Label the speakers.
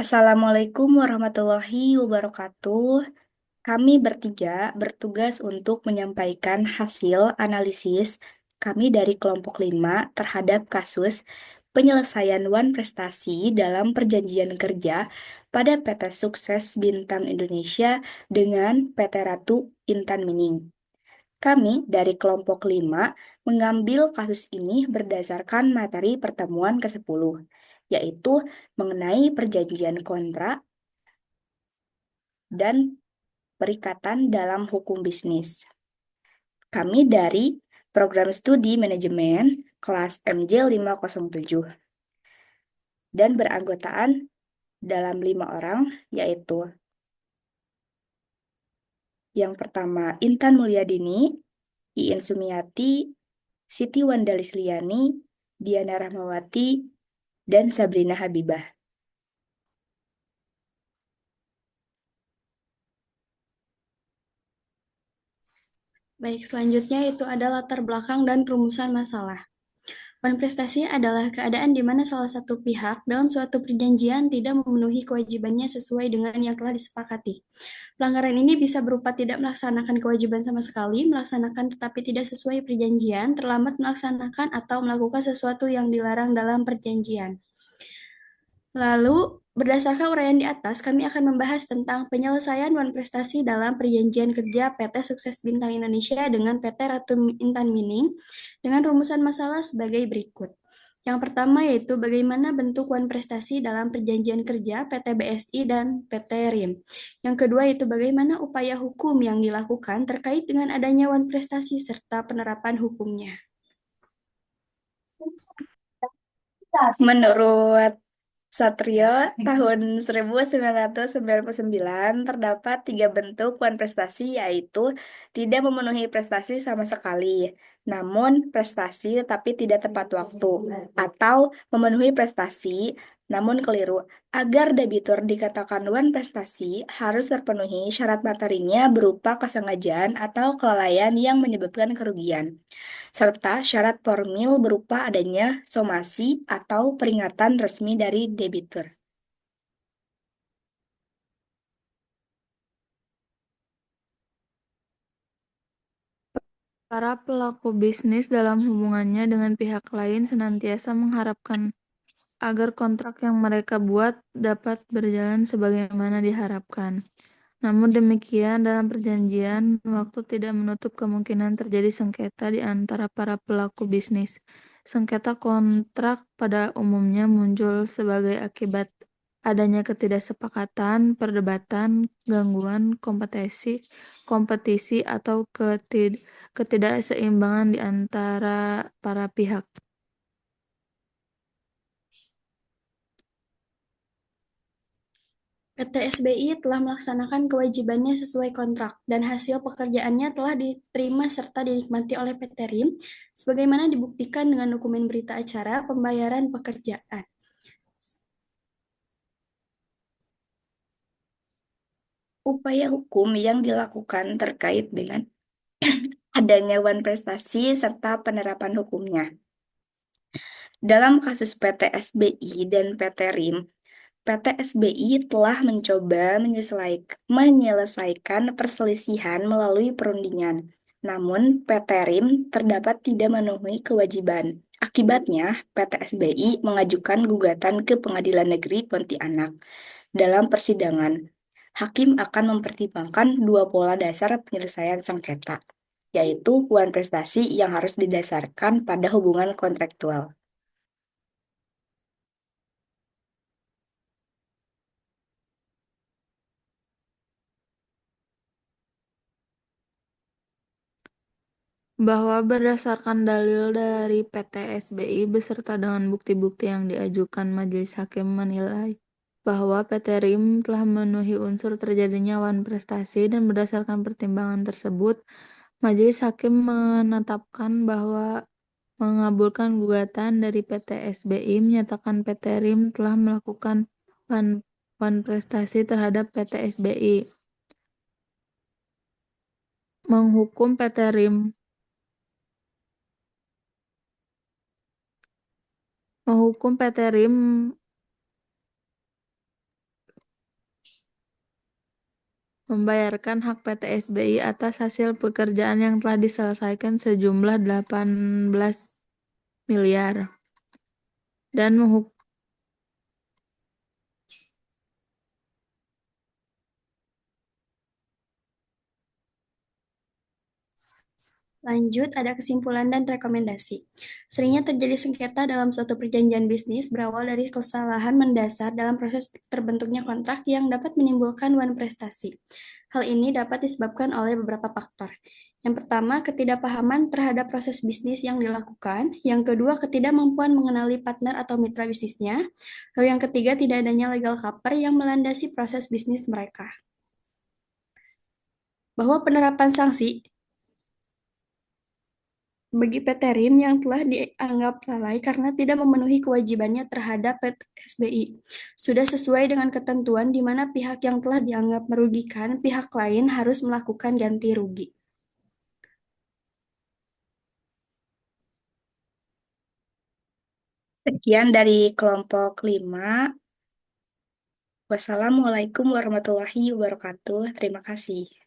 Speaker 1: Assalamualaikum warahmatullahi wabarakatuh. Kami bertiga bertugas untuk menyampaikan hasil analisis kami dari kelompok 5 terhadap kasus penyelesaian wan prestasi dalam perjanjian kerja pada PT Sukses Bintang Indonesia dengan PT Ratu Intan Mining. Kami dari kelompok 5 mengambil kasus ini berdasarkan materi pertemuan ke-10, yaitu mengenai perjanjian kontrak dan perikatan dalam hukum bisnis. Kami dari program studi manajemen kelas MJ 507 dan beranggotaan dalam 5 orang, yaitu yang pertama Intan Mulyadini, Iin Sumiati, Siti Wanda Lisliani, Diana Rahmawati, dan Sabrina Habibah.
Speaker 2: Baik, selanjutnya itu adalah latar belakang dan perumusan masalah. Manifestasi adalah keadaan di mana salah satu pihak dalam suatu perjanjian tidak memenuhi kewajibannya sesuai dengan yang telah disepakati. Pelanggaran ini bisa berupa tidak melaksanakan kewajiban sama sekali, melaksanakan tetapi tidak sesuai perjanjian, terlambat melaksanakan atau melakukan sesuatu yang dilarang dalam perjanjian. Lalu, berdasarkan uraian di atas, kami akan membahas tentang penyelesaian wan prestasi dalam perjanjian kerja PT Sukses Bintang Indonesia dengan PT Ratu Intan Mining dengan rumusan masalah sebagai berikut. Yang pertama yaitu bagaimana bentuk wan prestasi dalam perjanjian kerja PT BSI dan PT RIM. Yang kedua yaitu bagaimana upaya hukum yang dilakukan terkait dengan adanya wan prestasi serta penerapan hukumnya.
Speaker 1: Menurut Satrio, tahun 1999 terdapat tiga bentuk wan prestasi, yaitu tidak memenuhi prestasi sama sekali, namun prestasi tapi tidak tepat waktu, atau memenuhi prestasi namun keliru. Agar debitur dikatakan wan prestasi, harus terpenuhi syarat materinya berupa kesengajaan atau kelalaian yang menyebabkan kerugian, serta syarat formil berupa adanya somasi atau peringatan resmi dari debitur.
Speaker 3: Para pelaku bisnis dalam hubungannya dengan pihak lain senantiasa mengharapkan agar kontrak yang mereka buat dapat berjalan sebagaimana diharapkan. Namun demikian, dalam perjanjian, waktu tidak menutup kemungkinan terjadi sengketa di antara para pelaku bisnis. Sengketa kontrak pada umumnya muncul sebagai akibat adanya ketidaksepakatan, perdebatan, gangguan kompetisi atau ketidakseimbangan di antara para pihak.
Speaker 2: PT SBI telah melaksanakan kewajibannya sesuai kontrak, dan hasil pekerjaannya telah diterima serta dinikmati oleh PT RIM, sebagaimana dibuktikan dengan dokumen berita acara pembayaran pekerjaan.
Speaker 1: Upaya hukum yang dilakukan terkait dengan adanya wan prestasi serta penerapan hukumnya. Dalam kasus PT SBI dan PT RIM, PT SBI telah mencoba menyelesaikan perselisihan melalui perundingan. Namun, PT RIM terdapat tidak memenuhi kewajiban. Akibatnya, PT SBI mengajukan gugatan ke Pengadilan Negeri Pontianak. Dalam persidangan, hakim akan mempertimbangkan dua pola dasar penyelesaian sengketa, yaitu wan prestasi yang harus didasarkan pada hubungan kontraktual.
Speaker 3: Bahwa berdasarkan dalil dari PT SBI beserta dengan bukti-bukti yang diajukan, majelis hakim menilai bahwa PT RIM telah memenuhi unsur terjadinya wan prestasi, dan berdasarkan pertimbangan tersebut, majelis hakim menetapkan bahwa mengabulkan gugatan dari PT SBI, menyatakan PT RIM telah melakukan wan, wan prestasi terhadap PT SBI, menghukum PT RIM menghukum PT RIM membayarkan hak PT SBI atas hasil pekerjaan yang telah diselesaikan sejumlah 18 miliar dan
Speaker 2: Lanjut, ada kesimpulan dan rekomendasi. Seringnya terjadi sengketa dalam suatu perjanjian bisnis berawal dari kesalahan mendasar dalam proses terbentuknya kontrak yang dapat menimbulkan wan prestasi. Hal ini dapat disebabkan oleh beberapa faktor. Yang pertama, ketidakpahaman terhadap proses bisnis yang dilakukan. Yang kedua, ketidakmampuan mengenali partner atau mitra bisnisnya. Lalu yang ketiga, tidak adanya legal cover yang melandasi proses bisnis mereka. Bahwa penerapan sanksi bagi PT RIM yang telah dianggap lalai karena tidak memenuhi kewajibannya terhadap PT SBI sudah sesuai dengan ketentuan di mana pihak yang telah dianggap merugikan pihak lain harus melakukan ganti rugi.
Speaker 1: Sekian dari kelompok 5. Wassalamualaikum warahmatullahi wabarakatuh. Terima kasih.